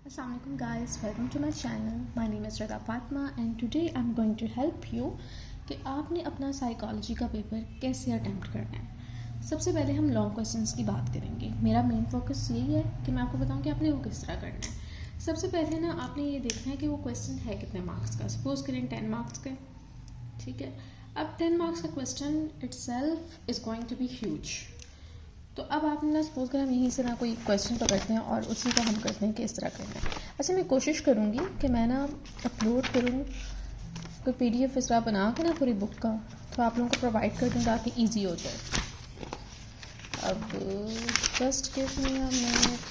Assalamualaikum guys, welcome to my channel. My name is Rada Fatma and today I'm going to help you कि आपने अपना psychology का paper कैसे attempt करना है। सबसे पहले हम लॉन्ग क्वेश्चंस की बात करेंगे। मेरा मेन फोकस यही है कि मैं आपको बताऊं कि आपने वो किस तरह करना है। सबसे पहले ना आपने ये देखना है कि वो क्वेश्चन है कितने मार्क्स का। सपोज करें 10 मार्क्स का, ठीक है। अब 10 मार्क्स का question itself is going to be huge. तो अब आपने ना सपोज कर हम यहीं से ना कोई क्वेश्चन पकड़ते हैं और उसी को हम करते हैं कि इस तरह करना है। अच्छा, मैं कोशिश करूँगी कि मैं ना अपलोड करूँ कोई PDF इस तरह बना के ना पूरी बुक का, तो आप लोगों को प्रोवाइड कर दूँ ताकि ईजी हो जाए। अब just give me a minute.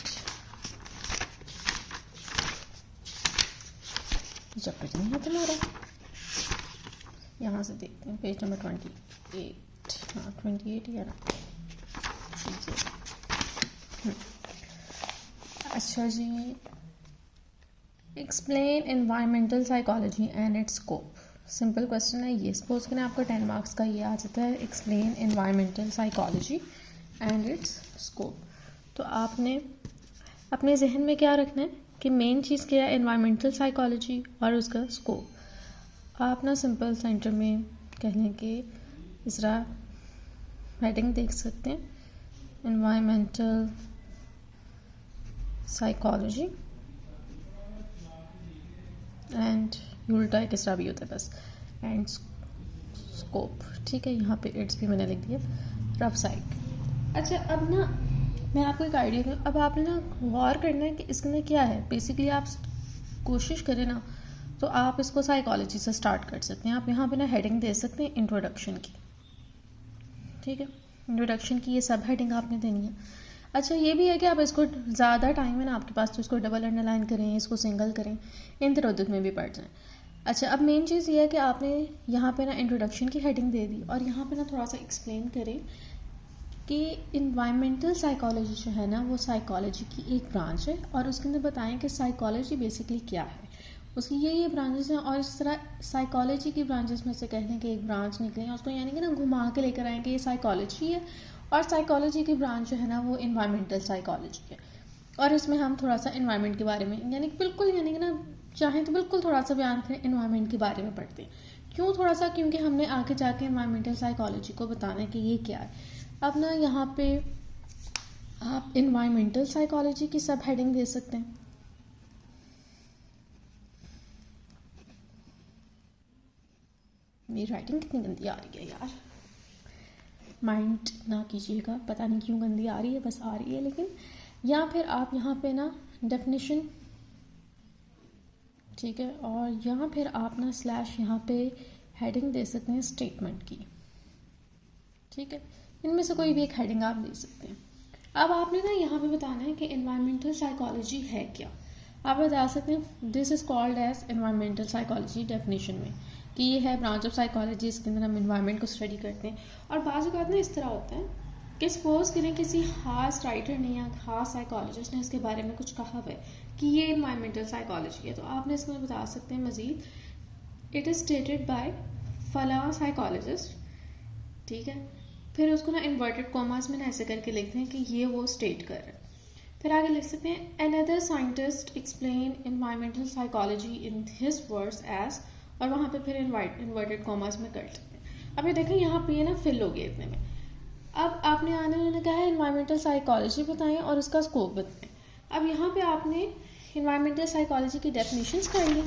Chapter नहीं है तुम्हारा, यहाँ से देखते हैं पेज नंबर 28। हाँ 28 या ना। अच्छा जी, explain environmental psychology and its scope. Simple question है ये। सपोज करें आपका 10 मार्क्स का ये आ जाता है, explain environmental psychology and its scope. तो आपने अपने जहन में क्या रखना है कि मेन चीज़ क्या है, एनवायरमेंटल साइकोलॉजी और उसका स्कोप। आप ना सिंपल सेंटर में कह लें कि इस तरह हेडिंग देख सकते हैं, एनवायरमेंटल साइकोलॉजी एंड उल्टा एक इसरा भी होता है बस, एंड स्कोप, ठीक है। यहाँ पे इट्स भी मैंने लिख दिया, रफ साइक। अच्छा, अब ना मैं आपको एक आइडिया दूँ। अब आपने ना गौर करना है कि इसके अंदर क्या है। बेसिकली आप कोशिश करें ना तो आप इसको साइकोलॉजी से स्टार्ट कर सकते हैं। आप यहाँ पे ना हेडिंग दे सकते हैं इंट्रोडक्शन की, ठीक है। इंट्रोडक्शन की ये सब हेडिंग आपने देनी है। अच्छा, ये भी है कि आप इसको ज़्यादा टाइम है ना आपके पास, तो इसको डबल अंडरलाइन करें, इसको सिंगल करें, इन तरह में भी पढ़ जाएं। अच्छा, अब मेन चीज़ ये है कि आपने यहाँ पे ना इंट्रोडक्शन की हेडिंग दे दी और यहाँ पे ना थोड़ा सा एक्सप्लेन करें कि इन्वायरमेंटल साइकोलॉजी जो है ना वो साइकोलॉजी की एक ब्रांच है, और उसके अंदर बताएं कि साइकोलॉजी बेसिकली क्या है। उसकी ये ब्रांचेस हैं, और इस तरह साइकोलॉजी की ब्रांचेस में से कहने कि एक ब्रांच निकले उसको यानी कि ना घुमा के लेकर आए कि ये साइकोलॉजी है, और साइकोलॉजी की ब्रांच जो है ना वो इन्वायरमेंटल साइकोलॉजी है। और इसमें हम थोड़ा सा इन्वायरमेंट के बारे में यानी कि ना चाहें तो बिल्कुल थोड़ा सा बयान करें इन्वायरमेंट के बारे में पढ़ते हैं। क्यों थोड़ा सा, क्योंकि हमने आगे जाके इन्वायरमेंटल साइकोलॉजी को बताना है कि ये क्या है। अब ना यहाँ पे आप इन्वायरमेंटल साइकोलॉजी की सब हेडिंग दे सकते हैं। मेरी राइटिंग कितनी गंदी आ रही है यार, माइंड ना कीजिएगा, पता नहीं क्यों गंदी आ रही है, बस आ रही है। लेकिन या फिर आप यहाँ पे ना डेफिनेशन, ठीक है, और यहाँ फिर आप ना स्लैश यहाँ पे हेडिंग दे सकते हैं स्टेटमेंट की, ठीक है। इनमें से कोई भी एक हेडिंग आप दे सकते हैं। अब आपने ना यहाँ पे बताना है कि एनवायरमेंटल साइकोलॉजी है क्या। आप बता सकते हैं this is called as environmental psychology definition में, कि ये है ब्रांच ऑफ साइकोलॉजी, इसके अंदर हम इन्वायरमेंट को स्टडी करते हैं। और बाज़ औक़ात ना इस तरह होता है कि सपोज करें किसी खास राइटर ने या खास साइकोलॉजिस्ट ने इसके बारे में कुछ कहा हुआ है कि ये इन्वायरमेंटल साइकोलॉजी है, तो आपने इसमें बता सकते हैं मज़ीद, इट इज़ स्टेटेड बाय फला साइकोलॉजिस्ट, ठीक है। फिर उसको ना इन्वर्टेड कॉमास में ना ऐसे करके लिखते हैं कि ये वो स्टेट कर रहा है। फिर आगे लिख सकते हैं another scientist explain environmental psychology in his words as, और वहाँ पे फिर इन्वर्टेड कॉमास में कर सकते हैं। अब ये देखें यहाँ पे ये ना फिल हो गया इतने में। अब आपने आने उन्होंने कहा है इन्वायरमेंटल साइकोलॉजी बताएं और उसका स्कोप बताएं। अब यहाँ पे आपने इन्वायरमेंटल साइकोलॉजी की डेफिनेशंस कर ली।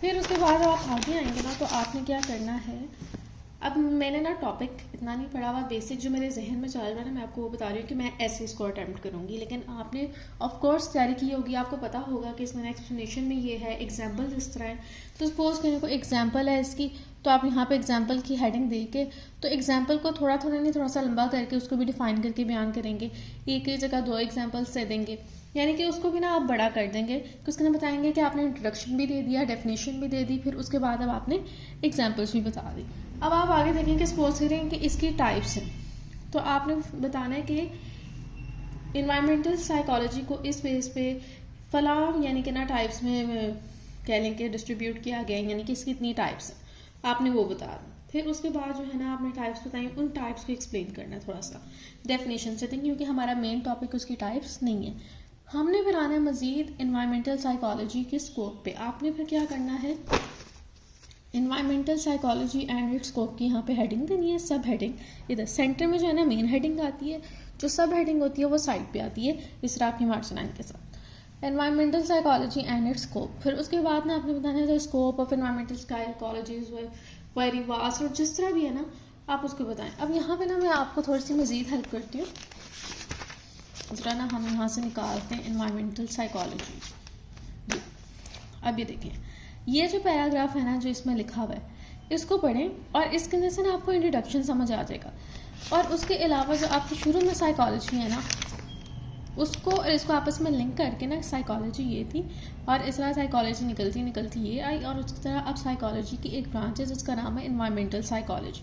फिर उसके बाद आप आगे आएंगे ना तो आपने क्या करना है, अब मैंने ना टॉपिक इतना नहीं पढ़ा हुआ, बेसिक जो मेरे जहन में चल रहा है ना मैं आपको वो बता रही हूँ कि मैं ऐसे इसको अटैम्प्ट करूँगी। लेकिन आपने ऑफ कोर्स तैयारी की होगी, आपको पता होगा कि इसमें एक्सप्लेनेशन में ये है, एग्जाम्पल इस तरह है। तो सपोज करें कोई एग्जाम्पल है इसकी, तो आप यहाँ पे एग्जाम्पल की हेडिंग दे के तो एग्जाम्पल को थोड़ा थोड़ा सा लंबा करके उसको भी डिफाइन करके बयान करेंगे। एक ही जगह 2 एग्जाम्पल्स दे देंगे, यानी कि उसको भी ना आप बड़ा कर देंगे। तो उसके अंदर बताएंगे कि आपने इंट्रोडक्शन भी दे दिया, डेफिनेशन भी दे दी, फिर उसके बाद अब आपने एग्जाम्पल्स भी बता दी। अब आप आगे देखें कि सपोज करें कि इसकी टाइप्स हैं, तो आपने बताना है कि इन्वायरमेंटल साइकोलॉजी को इस बेस पे फलां यानी कि ना टाइप्स में कह लें कि डिस्ट्रीब्यूट किया गया, यानी कि इसकी इतनी टाइप्स हैं, आपने वो बता दें। फिर उसके बाद जो है ना आपने टाइप्स बताई, उन टाइप्स को एक्सप्लेन करना है थोड़ा सा डेफिनेशन से, क्योंकि हमारा मेन टॉपिक उसकी टाइप्स नहीं है। हमने फिर आना है मज़ीद इन्वायरमेंटल साइकोलॉजी के स्कोप पे। आपने फिर क्या करना है, environmental psychology and its scope की यहाँ पे हेडिंग देनी है, सब हेडिंग। इधर सेंटर में जो है ना मेन हेडिंग आती है, जो सब हेडिंग होती है वो साइड पे आती है इस तरह आपकी मार्जिन लाइन के साथ। Environmental psychology and its scope. फिर उसके बाद ना आपने बताना है the scope of environmental psychology is very vast, और जिस तरह भी है ना आप उसको बताएं। अब यहाँ पे ना मैं आपको थोड़ी सी मज़ीद हेल्प करती हूँ। ज़रा ना हम यहाँ से निकालते हैं एनवायरमेंटल साइकोलॉजी। अब ये देखें, ये जो पैराग्राफ है ना जो इसमें लिखा हुआ है, इसको पढ़ें और इसके अंदर से ना आपको इंट्रोडक्शन समझ आ जाएगा। और उसके अलावा जो आपकी शुरू में साइकोलॉजी है ना, उसको और इसको आपस में लिंक करके ना साइकोलॉजी ये थी और इस तरह साइकोलॉजी निकलती ये आई, और उसकी तरह अब साइकोलॉजी की एक ब्रांच है जिसका नाम है इन्वायरमेंटल साइकोलॉजी।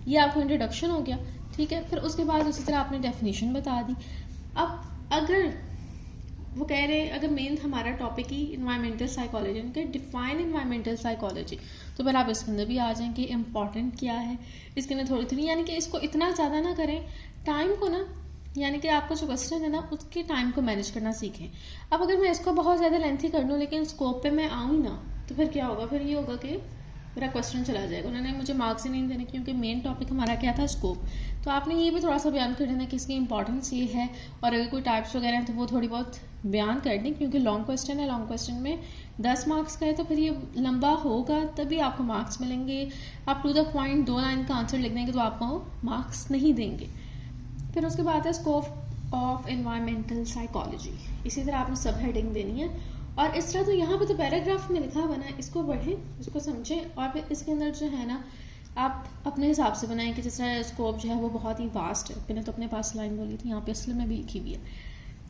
ये आपको इंट्रोडक्शन हो गया, ठीक है। फिर उसके बाद उसी तरह आपने डेफिनेशन बता दी। अब अगर वो कह रहे हैं अगर मेन हमारा टॉपिक ही इन्वायरमेंटल साइकोलॉजी, उनके डिफाइन इन्वायरमेंटल साइकोलॉजी, तो फिर आप इसके अंदर भी आ जाएं कि इम्पॉर्टेंट क्या है इसके अंदर थोड़ी थोड़ी, यानी कि इसको इतना ज़्यादा ना करें, टाइम को ना, यानी कि आपको जो क्वेश्चन है ना उसके टाइम को मैनेज करना सीखें। अब अगर मैं इसको बहुत ज़्यादा लेंथी कर लूँ लेकिन स्कोप पे मैं आऊँ ना, तो फिर क्या होगा, फिर ये होगा कि मेरा क्वेश्चन चला जाएगा, उन्होंने मुझे मार्क्स ही नहीं देने, क्योंकि मेन टॉपिक हमारा क्या था, स्कोप। तो आपने ये भी थोड़ा सा बयान कर देना कि इसकी इंपॉर्टेंस ये है, और अगर कोई टाइप्स वगैरह हैं तो वो थोड़ी बहुत बयान कर दें, क्योंकि लॉन्ग क्वेश्चन है, लॉन्ग क्वेश्चन में 10 मार्क्स का है, तो फिर ये लंबा होगा तभी आपको मार्क्स मिलेंगे। आप टू द पॉइंट 2 लाइन का आंसर लिख देंगे तो आपको मार्क्स नहीं देंगे। फिर उसके बाद है स्कोप ऑफ एनवायरमेंटल साइकोलॉजी, इसी तरह आपने सब हेडिंग देनी है। और इस तरह तो यहाँ पे तो पैराग्राफ में लिखा हुआ ना, इसको पढ़ें, इसको समझें, और फिर इसके अंदर जो है ना आप अपने हिसाब से बनाएं कि जिस तरह स्कोप जो है वो बहुत ही वास्ट है। मैंने तो अपने पास लाइन बोली थी, यहाँ पे असल में भी लिखी हुई है,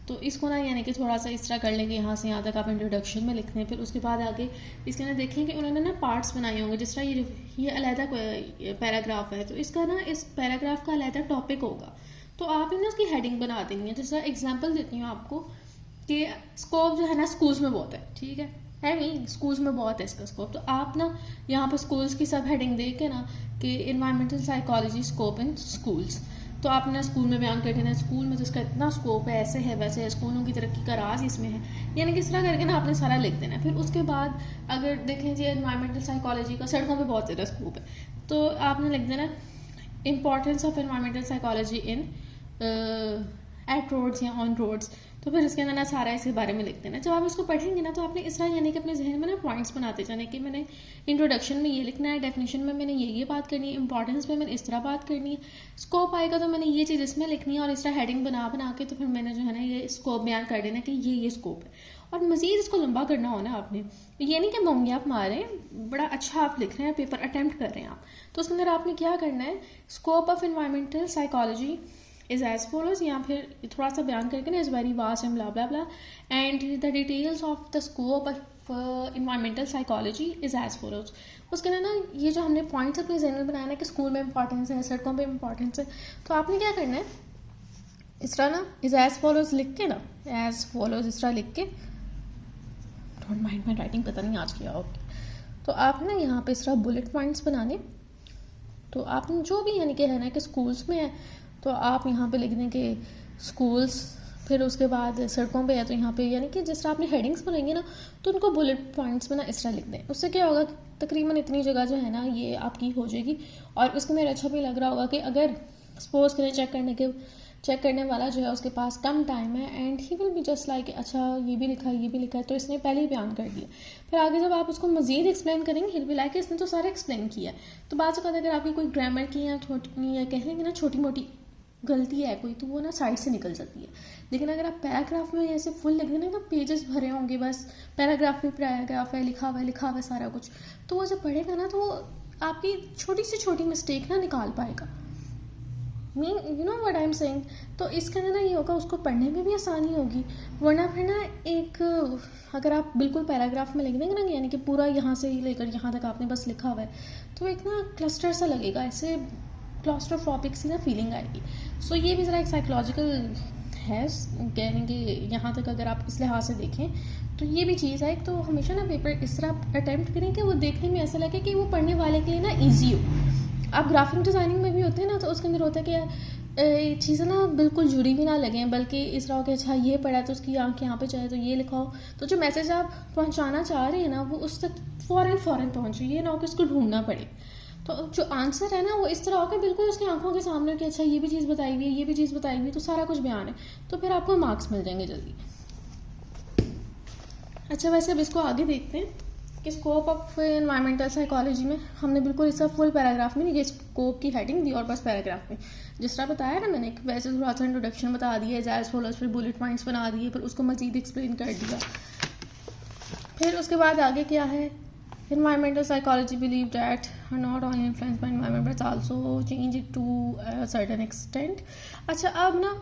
तो इसको ना यानी कि थोड़ा सा इस तरह कर लेंगे, यहाँ से यहाँ तक आप इंट्रोडक्शन में लिखते हैं। फिर उसके बाद आगे इसके अंदर देखें कि उन्होंने ना पार्ट्स बनाए होंगे, जिस तरह ये अलहदा पैराग्राफ है, तो इसका ना इस पैराग्राफ का अलहदा टॉपिक होगा, तो आप ना उसकी हेडिंग बना देंगे। जिस तरह एग्जाम्पल देती हूँ आपको कि स्कोप जो है ना स्कूल्स में बहुत है, ठीक है नहीं, स्कूल्स में बहुत है इसका स्कोप, तो आप ना यहाँ पर स्कूल्स की सब हेडिंग दे के ना कि environmental psychology scope in schools, तो आपने स्कूल में बयान कर देना स्कूल में तो इसका इतना स्कोप है, ऐसे है वैसे है, स्कूलों की तरक्की का राज इसमें है, यानी किस तरह करके ना आपने सारा लिख देना है। फिर उसके बाद अगर देख लीजिए इन्वायरमेंटल साइकोलॉजी का सड़कों पे बहुत ज़्यादा स्कोप है, तो आपने लिख देना importance of environmental psychology in at roads या ऑन रोड्स, तो फिर इसके अंदर ना सारा इसके बारे में लिख देना। जब आप इसको पढ़ेंगे ना तो आपने इस तरह यानी कि अपने जहन में ना पॉइंट्स बनाते जाने कि मैंने इंट्रोडक्शन में ये लिखना है, डेफिनेशन में मैंने ये बात करनी है, इंपॉर्टेंस में मैंने इस तरह बात करनी है, स्कोप आएगा तो मैंने ये चीज़ इसमें लिखनी है, और इस तरह हेडिंग बना के तो फिर मैंने जो है ना ये स्कोप बयान कर देना कि ये स्कोप है। और मज़ीद इसको लंबा करना हो ना आपने, ये नहीं कि मोंगे आप मारें, बड़ा अच्छा आप लिख रहे हैं, पेपर अटैम्प्ट कर रहे हैं आप, तो उसके अंदर आपने क्या करना है, scope of environmental psychology is as follows, या फिर थोड़ा सा बयान करके ना is very vast and blah blah blah, and the details of the scope of environmental psychology is as follows. उसके अंदर ना ये जो हमने पॉइंट्स अपने जहन में बनाया ना कि स्कूल में इंपॉर्टेंस है, सड़कों पे इंपॉर्टेंस है, तो आपने क्या करना है, इस तरह ना इज एज फॉलोज लिख के ना, एज फॉलोज इस तरह लिख के, डोंट माइंड माई राइटिंग पता नहीं आज किया होगी, तो आप ना यहाँ पे इस तरह बुलेट पॉइंट्स बनाने, तो आपने जो भी यानी कि है ना कि स्कूल्स में है तो आप यहाँ पे लिख दें कि स्कूल्स, फिर उसके बाद सड़कों पे है तो यहाँ पे यानी कि जिस तरह आपने हेडिंग्स बनाएंगे ना तो उनको बुलेट पॉइंट्स में ना इस तरह लिख दें। उससे क्या होगा, तकरीबन इतनी जगह जो है ना ये आपकी हो जाएगी, और उसके अंदर अच्छा भी लग रहा होगा कि अगर सपोज करें चेक करने वाला जो है उसके पास कम टाइम है, and he will be just like अच्छा ये भी लिखा है तो इसने पहले ही बयान कर दिया। फिर आगे जब आप उसको मज़ीद एक्सप्लेन करेंगे ही विल लाइक इसने तो सारा एक्सप्लेन किया। तो बाद में अगर आपकी कोई ग्रामर की या कह लेंगे ना छोटी मोटी गलती है कोई, तो वो ना साइड से निकल जाती है। लेकिन अगर आप पैराग्राफ में ऐसे फुल लिख देना तो पेजेस भरे होंगे, बस पैराग्राफ में पैराग्राफ है, लिखा हुआ है सारा कुछ, तो वो जब पढ़ेगा ना तो वो आपकी छोटी से छोटी मिस्टेक ना निकाल पाएगा। You know what I am saying. तो इसके अंदर ना ये होगा, उसको पढ़ने में भी आसानी होगी। वरना फिर ना एक अगर आप बिल्कुल पैराग्राफ में लिख देंगे ना, यानी कि पूरा यहाँ से लेकर यहाँ तक आपने बस लिखा हुआ है, तो एक ना क्लस्टर सा लगेगा, ऐसे क्लॉस्ट्रोफोबिक सी ना फीलिंग आएगी। सो ये भी ज़रा एक साइकोलॉजिकल है, कहने के यहाँ तक अगर आप इस लिहाज से देखें तो ये भी चीज़ है। तो हमेशा ना पेपर इस तरह अटैम्प्ट करें कि वो देखने में ऐसा लगे कि वो पढ़ने वाले के लिए ना ईजी हो। आप ग्राफिक डिज़ाइनिंग में भी होते हैं ना, तो उसके अंदर होता है कि चीज़ें ना बिल्कुल जुड़ी भी ना लगें, बल्कि इस तरह के अच्छा ये पढ़ा तो उसकी आँख यहाँ पे जाए तो ये लिखा हो, तो जो मैसेज आप पहुँचाना चाह रहे हैं ना वो उस तक फ़ौरन पहुँचे, ये ना हो कि उसको ढूंढना पड़े। तो जो आंसर है ना वो इस तरह हो कि बिल्कुल उसकी आंखों के सामने कि अच्छा ये भी चीज़ बताई हुई है, ये भी चीज़ बताई हुई है, तो सारा कुछ बयान है, तो फिर आपको मार्क्स मिल जाएंगे जल्दी। अच्छा, वैसे अब इसको आगे देखते हैं कि स्कोप ऑफ एनवायरमेंटल साइकोलॉजी में हमने बिल्कुल इसका फुल पैराग्राफ में नहीं, ये स्कोप की हेडिंग दी और बस पैराग्राफ में जिस तरह बताया ना मैंने, वैसे थोड़ा सा इंट्रोडक्शन बता दिया, जायज़ फॉलोअर्स, फिर बुलेट पॉइंट्स बना दिए, फिर उसको मज़ीद एक्सप्लेन कर दिया। फिर उसके बाद आगे क्या है, environmental psychology believe that are not only influenced by environment but also change it to a certain extent। अच्छा, अब ना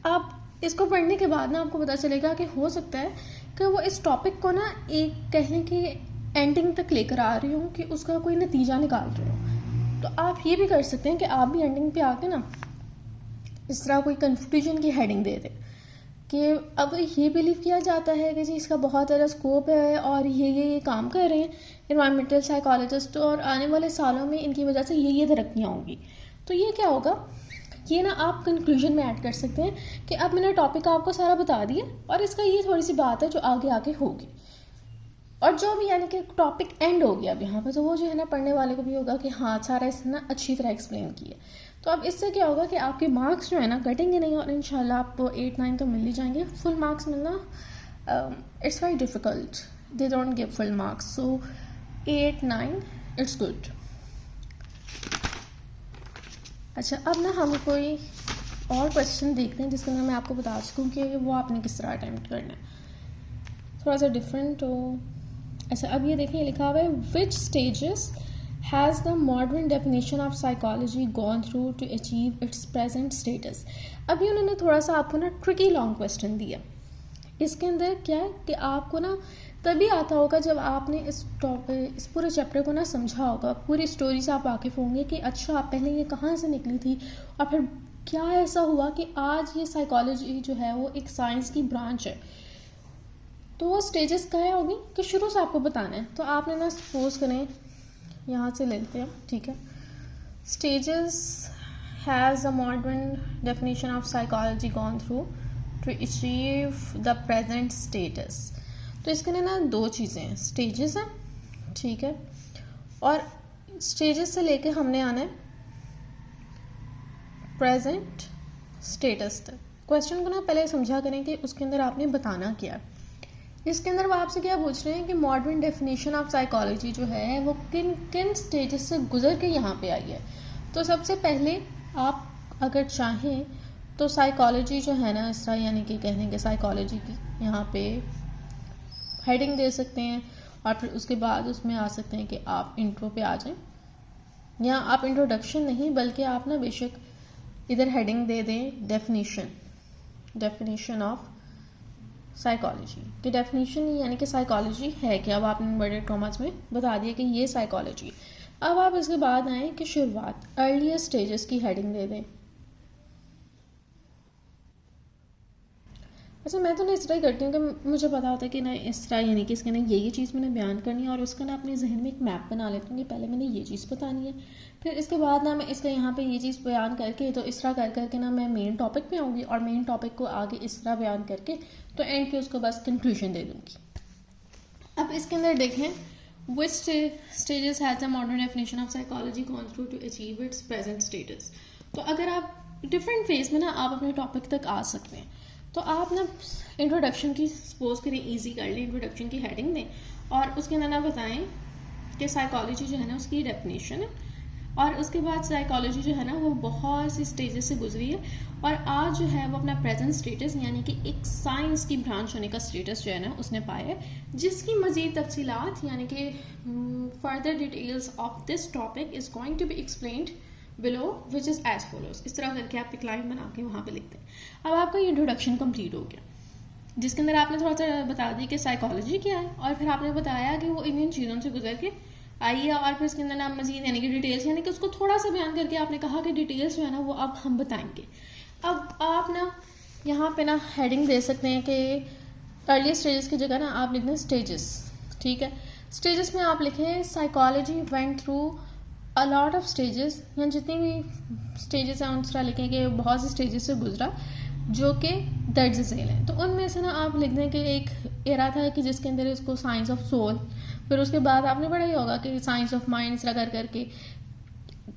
आप इसको पढ़ने के बाद ना आपको पता चलेगा कि हो सकता है कि वो इस टॉपिक को ना एक कहने की एंडिंग तक लेकर आ रही हूँ कि उसका कोई नतीजा निकाल रहे हो। तो आप ये भी कर सकते हैं कि आप भी एंडिंग पे आके ना इस तरह कोई कंफ्यूजन की हेडिंग दे दें कि अब ये बिलीव किया जाता है कि जी इसका बहुत ज़्यादा स्कोप है और ये काम कर रहे हैं इन्वायरमेंटल साइकोलॉजिस्ट, और आने वाले सालों में इनकी वजह से ये तरक्कियाँ होंगी। तो ये क्या होगा, ये ना आप कंक्लूजन में ऐड कर सकते हैं कि अब मैंने टॉपिक आपको सारा बता दिया और इसका ये थोड़ी सी बात है जो आगे होगी, और जो भी यानी कि टॉपिक एंड हो गया अब यहाँ पे, तो वो जो है ना पढ़ने वाले को भी होगा कि हाँ सारा इसने ना अच्छी तरह एक्सप्लेन किया। तो अब इससे क्या होगा कि आपके मार्क्स जो है ना कटेंगे नहीं, और इंशाल्लाह आपको 8-9 तो मिल ही जाएंगे। फुल मार्क्स मिलना it's very difficult, they don't give full marks, so 8-9 it's good. अच्छा, अब ना हम कोई और क्वेश्चन देखते हैं जिसके अंदर मैं आपको बता सकूँ कि वो आपने किस तरह अटैम्प्ट करना है, थोड़ा सा डिफरेंट हो। अच्छा, अब ये देखिए लिखा हुआ है which stages has the modern definition of psychology gone through to achieve its present status. अभी उन्होंने थोड़ा सा आपको ना ट्रिकी लॉन्ग क्वेश्चन दिया। इसके अंदर क्या है कि आपको ना तभी आता होगा जब आपने इस पूरे चैप्टर को ना समझा होगा, पूरी स्टोरी से आप वाकिफ़ होंगे कि अच्छा पहले ये कहाँ से निकली थी और फिर क्या ऐसा हुआ कि आज ये साइकोलॉजी जो है वो एक साइंस की ब्रांच है। तो वो स्टेजेस क्या होगी कि शुरू से आपको बताना है। तो आपने ना सपोज करें यहाँ से ले लेते हैं, ठीक है, stages has a modern definition of psychology gone through to achieve the present status. तो इसके लिए ना दो चीज़ें हैं, स्टेजेस हैं, ठीक है, और स्टेजेस से लेके हमने आना है प्रेजेंट स्टेटस तक। क्वेश्चन को ना पहले समझा करें कि उसके अंदर आपने बताना क्या है। इसके अंदर वो आपसे क्या पूछ रहे हैं कि मॉडर्न डेफिनेशन ऑफ साइकोलॉजी जो है वो किन किन स्टेजेस से गुजर के यहाँ पे आई है। तो सबसे पहले आप अगर चाहें तो साइकोलॉजी जो है ना इस तरह यानी कि कहने के साइकोलॉजी की यहाँ पे हेडिंग दे सकते हैं, और फिर उसके बाद उसमें आ सकते हैं कि आप इंट्रो पे आ जाएं, या आप इंट्रोडक्शन नहीं बल्कि आप ना बेशक इधर हेडिंग दे दें डेफिनेशन ऑफ साइकोलॉजी। कि डेफिनेशन यानी कि साइकोलॉजी है क्या, अब आपने बड़े कॉमर्स में बता दिया कि ये साइकोलॉजी। अब आप इसके बाद आए कि शुरुआत अर्लियर स्टेजेस की हेडिंग दे दें। अच्छा, मैं तो ना इस तरह ही करती हूँ कि मुझे पता होता है कि ना इस तरह यानी कि इसके ना ये चीज़ मैंने बयान करनी है, और उसका ना अपने जहन में एक मैप बना लेती हूँ कि पहले मैंने ये चीज़ बतानी है, फिर इसके बाद ना मैं इसका यहाँ पे ये चीज़ बयान करके तो इस तरह कर करके ना मैं मेन टॉपिक पे आऊँगी, और मेन टॉपिक को आगे इस तरह बयान करके तो एंड पे उसको बस कंक्लूजन दे दूँगी। अब इसके अंदर देखें which stages has the modern definition of psychology gone through to achieve its present status. तो अगर आप डिफरेंट फेज में ना आप अपने टॉपिक तक आ सकते हैं, तो आप ना इंट्रोडक्शन की सपोज करें ईजी कर लें, इंट्रोडक्शन की हेडिंग दें और उसके अंदर ना बताएं कि साइकोलॉजी जो है ना उसकी डेफिनेशन है, और उसके बाद साइकोलॉजी जो है ना वो बहुत सी स्टेजेस से गुजरी है, और आज जो है वो अपना प्रेजेंट स्टेटस यानी कि एक साइंस की ब्रांच होने का स्टेटस जो है ना उसने पाया है, जिसकी मज़ीद तफसीलात यानी कि further details of this topic is going to be explained below which is as follows. इस तरह करके आप एक लाइन बना के वहाँ पे लिखते हैं। अब आपका ये इंट्रोडक्शन कंप्लीट हो गया, जिसके अंदर आपने थोड़ा सा बता दिया कि साइकोलॉजी क्या है, और फिर आपने बताया कि वो इन चीज़ों से गुजर के आई है, और फिर इसके अंदर आप मजीद यानी कि डिटेल्स यानी कि उसको थोड़ा सा बयान करके आपने कहा कि डिटेल्स जो है ना वो अब हम बताएंगे। अब आप ना यहाँ पे ना हेडिंग दे सकते हैं कि अर्ली स्टेजेस की जगह ना आप लिख दें स्टेजेस, ठीक है। स्टेजेस में आप लिखें psychology went through a lot of stages, या जितनी भी स्टेजेस हैं उस तरह लिखें कि बहुत से स्टेजेस से गुजरा जो कि दर्ज झेल हैं। तो उनमें से ना आप लिख दें कि एक एरा था कि जिसके अंदर इसको साइंस ऑफ सोल, फिर उसके बाद आपने पढ़ा ही होगा कि साइंस ऑफ माइंड इस तरह करके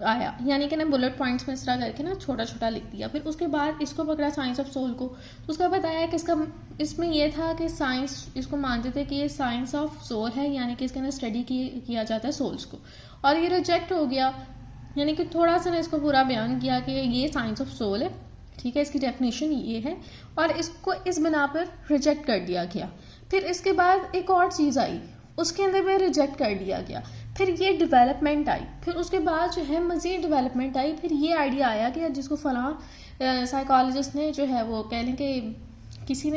आया, यानी कि ना बुलेट पॉइंट्स में इस तरह करके ना छोटा छोटा लिख दिया। फिर उसके बाद इसको पकड़ा साइंस ऑफ सोल को, तो उसका बताया कि इसका इसमें यह था कि साइंस इसको मानते थे कि ये साइंस ऑफ सोल है, यानी कि इसके अंदर स्टडी किया जाता है सोल्स को, और ये रिजेक्ट हो गया। यानी कि थोड़ा सा ना इसको पूरा बयान किया कि ये साइंस ऑफ सोल है, ठीक है, इसकी डेफिनेशन ये है, और इसको इस बिना पर रिजेक्ट कर दिया गया। फिर इसके बाद एक और चीज़ आई, उसके अंदर भी रिजेक्ट कर दिया गया। फिर ये डेवलपमेंट आई, फिर उसके बाद जो है मज़ीद डेवलपमेंट आई। फिर ये आइडिया आया कि जिसको फलां साइकोलॉजिस्ट ने जो है वो कह लें कि किसी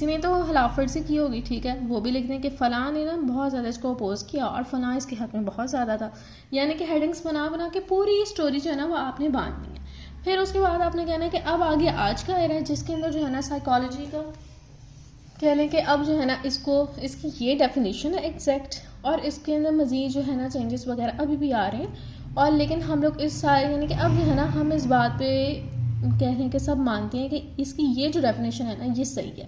ने तो खिलाफवर्जी की होगी, ठीक है, वो भी लिख दें कि फ़लाँ ने ना बहुत ज़्यादा इसको अपोज़ किया और फ़लाँ इसके हक़ में बहुत ज़्यादा था। यानी कि हेडिंग्स बना के पूरी स्टोरी जो है ना वो आपने बांधनी है। फिर उसके बाद आपने कहना है कि अब आगे आज का एरा है जिसके अंदर जो है ना साइकोलॉजी का कह लें कि अब जो है ना इसकी ये डेफिनेशन है एग्जैक्ट, और इसके अंदर मज़ीद जो है ना चेंजेस वगैरह अभी भी आ रहे हैं। और लेकिन हम लोग इस सारे यानी कि अब जो है ना हम इस बात पे कह लें कि सब मानते हैं कि इसकी ये जो डेफिनेशन है ना ये सही है।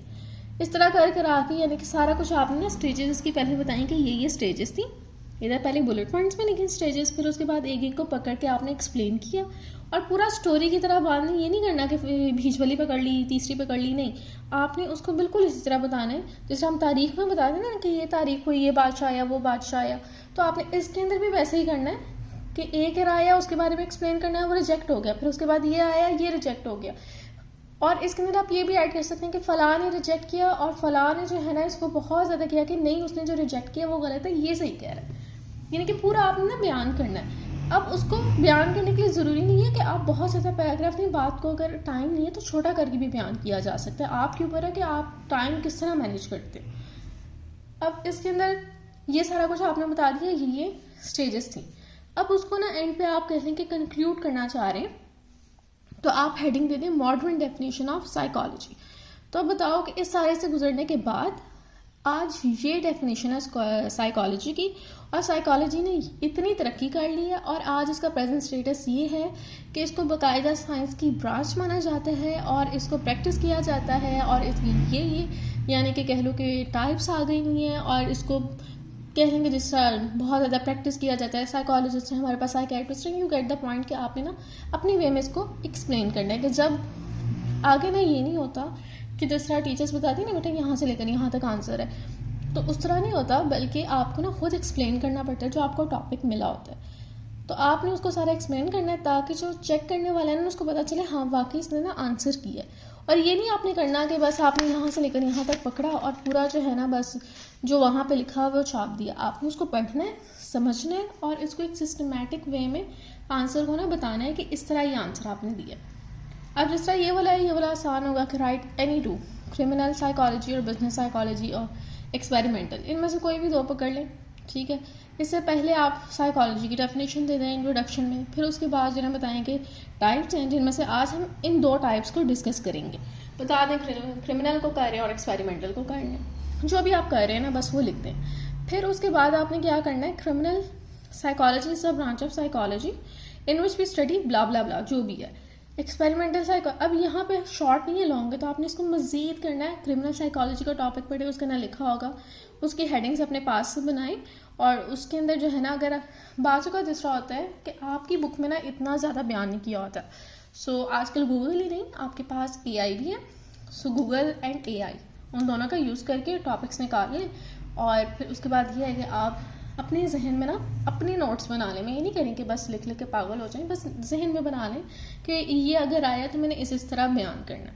इस तरह कर आके यानी कि सारा कुछ आपने ना स्टेजेस इसकी पहले बताएं कि ये स्टेजेस थी, इधर पहले बुलेट पॉइंट्स में लिखे स्टेजेस, फिर उसके बाद एक एक को पकड़ के आपने एक्सप्लेन किया और पूरा स्टोरी की तरह बांधना। ये नहीं करना कि बीच वाली पकड़ ली तीसरी पकड़ ली, नहीं, आपने उसको बिल्कुल इसी तरह बताना है जैसे हम तारीख में बताते हैं ना कि ये तारीख हुई, ये बादशाह आया, वो बादशाह आया, तो आपने इसके अंदर भी वैसे ही करना है कि एक आया उसके बारे में एक्सप्लेन करना है, वो रिजेक्ट हो गया, फिर उसके बाद ये आया, ये रिजेक्ट हो गया। और इसके अंदर आप ये भी ऐड कर सकते हैं कि फ़लाँ ने रिजेक्ट किया और फ़लाँ ने जो है ना इसको बहुत ज़्यादा किया कि नहीं, उसने जो रिजेक्ट किया वो गलत है, ये सही कह रहा है। यानी कि पूरा आपने ना बयान करना है। अब उसको बयान करने के लिए ज़रूरी नहीं है कि आप बहुत ज़्यादा पैराग्राफ नहीं, बात को अगर टाइम नहीं है तो छोटा करके भी बयान किया जा सकता है। आपके ऊपर है कि आप टाइम किस तरह मैनेज करते हैं। अब इसके अंदर ये सारा कुछ आपने बता दिया, ये स्टेजेस थी। अब उसको ना एंड पे आप कह लें कि कंक्लूड करना चाह रहे हैं, तो आप हेडिंग दे दें मॉडर्न डेफिनेशन ऑफ साइकोलॉजी। तो बताओ कि इस सारे से गुजरने के बाद आज ये डेफिनेशन है साइकोलॉजी की, और साइकोलॉजी ने इतनी तरक्की कर ली है और आज इसका प्रेजेंट स्टेटस ये है कि इसको बाकायदा साइंस की ब्रांच माना जाता है और इसको प्रैक्टिस किया जाता है, और इसकी ये यानी कि कह लो कि टाइप्स आ गई हुई हैं, और इसको कह लेंगे जिस तरह बहुत ज़्यादा प्रैक्टिस किया जाता है। साइकोलॉजिस्ट हैं, हमारे पास साइकियाट्रिस्ट हैं, यू गेट द पॉइंट कि आपने ना अपनी वे में इसको एक्सप्लेन करना है कि जब आगे ना ये नहीं होता कि जिस तरह टीचर्स बताती हैं ना बेटा यहाँ से लेकर यहाँ तक आंसर है, तो उस तरह नहीं होता, बल्कि आपको ना खुद एक्सप्लेन करना पड़ता है जो आपको टॉपिक मिला होता है। तो आपने उसको सारा एक्सप्लेन करना है ताकि जो चेक करने वाला है ना उसको पता चले हाँ वाकई इसने ना आंसर किया है। और ये नहीं आपने करना कि बस आपने यहाँ से लेकर यहाँ तक पकड़ा और पूरा जो है ना बस जो वहाँ पे लिखा हुआ वो छाप दिया। आपने उसको पढ़ना है, समझना है और इसको एक सिस्टमेटिक वे में आंसर को ना बताना है कि इस तरह ये आंसर आपने दिया। अब जिस तरह ये वाला है, ये वाला आसान होगा कि right any two criminal psychology और बिजनेस साइकोलॉजी और एक्सपेरिमेंटल, इनमें से कोई भी दो पकड़ लें, ठीक है। इससे पहले आप साइकोलॉजी की डेफिनेशन दे दें इंट्रोडक्शन में, फिर उसके बाद जो है बताएंगे टाइप्स हैं जिनमें से आज हम इन दो टाइप्स को डिस्कस करेंगे। बता दें क्रिमिनल को कर रहे हैं और एक्सपेरिमेंटल को कर रहे हैं, जो भी आप कर रहे हैं ना बस वो लिख दें। फिर उसके बाद आपने क्या करना है, criminal psychology is a branch of psychology in which we study blah blah blah, जो भी है। एक्सपेरिमेंटल अब यहाँ पे शॉर्ट नहीं है, लॉन्ग है, तो आपने इसको मज़ीद करना है। क्रिमिनल साइकोलॉजी का टॉपिक पढ़े, उसका ना लिखा होगा, उसकी हेडिंग्स अपने पास से बनाएं, और उसके अंदर जो है ना अगर बाजू का जिस तरह होता है कि आपकी बुक में ना इतना ज़्यादा बयान नहीं किया होता, सो आजकल गूगल ही नहीं, आपके पास AI भी है, सो गूगल एंड AI उन दोनों का यूज़ करके टॉपिक्स निकाल लें। और फिर उसके बाद ये है कि आप अपने जहन में ना अपने नोट्स बना लें। मैं ये नहीं कह रही कि बस लिख के पागल हो जाएं, बस जहन में बना लें कि ये अगर आया तो मैंने इस तरह बयान करना,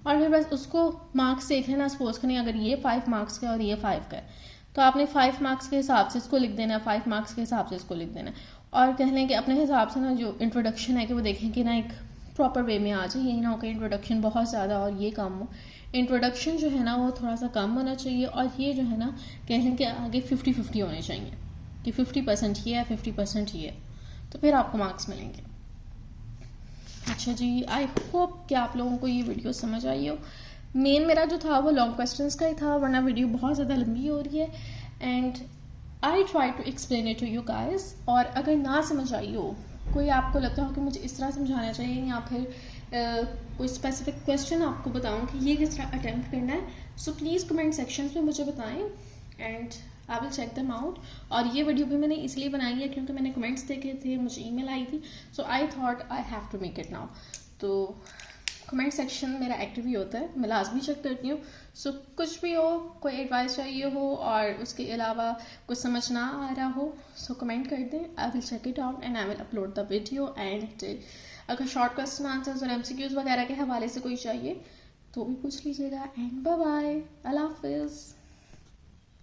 और फिर बस उसको मार्क्स देख लेना। सपोज करें अगर ये 5 मार्क्स का और ये 5 का है, तो आपने 5 मार्क्स के हिसाब से इसको लिख देना है, 5 मार्क्स के हिसाब से इसको लिख देना है, और कह लें कि अपने हिसाब से ना जो इंट्रोडक्शन है कि वो देखें कि ना एक प्रॉपर वे में आ जाए, यही ना हो कि इंट्रोडक्शन बहुत ज़्यादा और ये कम हो। इंट्रोडक्शन जो है ना वो थोड़ा सा कम होना चाहिए, और ये जो है ना कह लें कि आगे 50-50 होने चाहिए कि 50% ये है 50% ये है, तो फिर आपको मार्क्स मिलेंगे। अच्छा जी, आई होप कि आप लोगों को ये वीडियो समझ आई हो। मेन मेरा जो था वो लॉन्ग क्वेश्चंस का ही था, वरना वीडियो बहुत ज़्यादा लंबी हो रही है। And I try to explain it to you guys. और अगर ना समझ आई हो, कोई आपको लगता हो कि मुझे इस तरह समझाना चाहिए, या फिर कोई स्पेसिफिक क्वेश्चन आपको बताऊं कि ये किस तरह अटेम्प्ट करना है, सो प्लीज़ कमेंट सेक्शन में मुझे बताएं and I will check them out. और ये वीडियो भी मैंने इसलिए बनाई है क्योंकि मैंने कमेंट्स देखे थे, मुझे ईमेल आई थी, so I thought I have to make it now. तो कमेंट सेक्शन मेरा एक्टिव ही होता है, मैं लाजमी चेक करती हूँ। सो कुछ भी हो, कोई एडवाइस चाहिए हो और उसके अलावा कुछ समझ ना आ रहा हो, सो कमेंट कर दें, I will check it out and I will upload the video. And अगर शॉर्ट क्वेश्चन आंसर्स और MCQs वगैरह के हवाले से कोई चाहिए तो भी पूछ लीजिएगा। एंड बाय बाय, अल्लाह हाफिज़।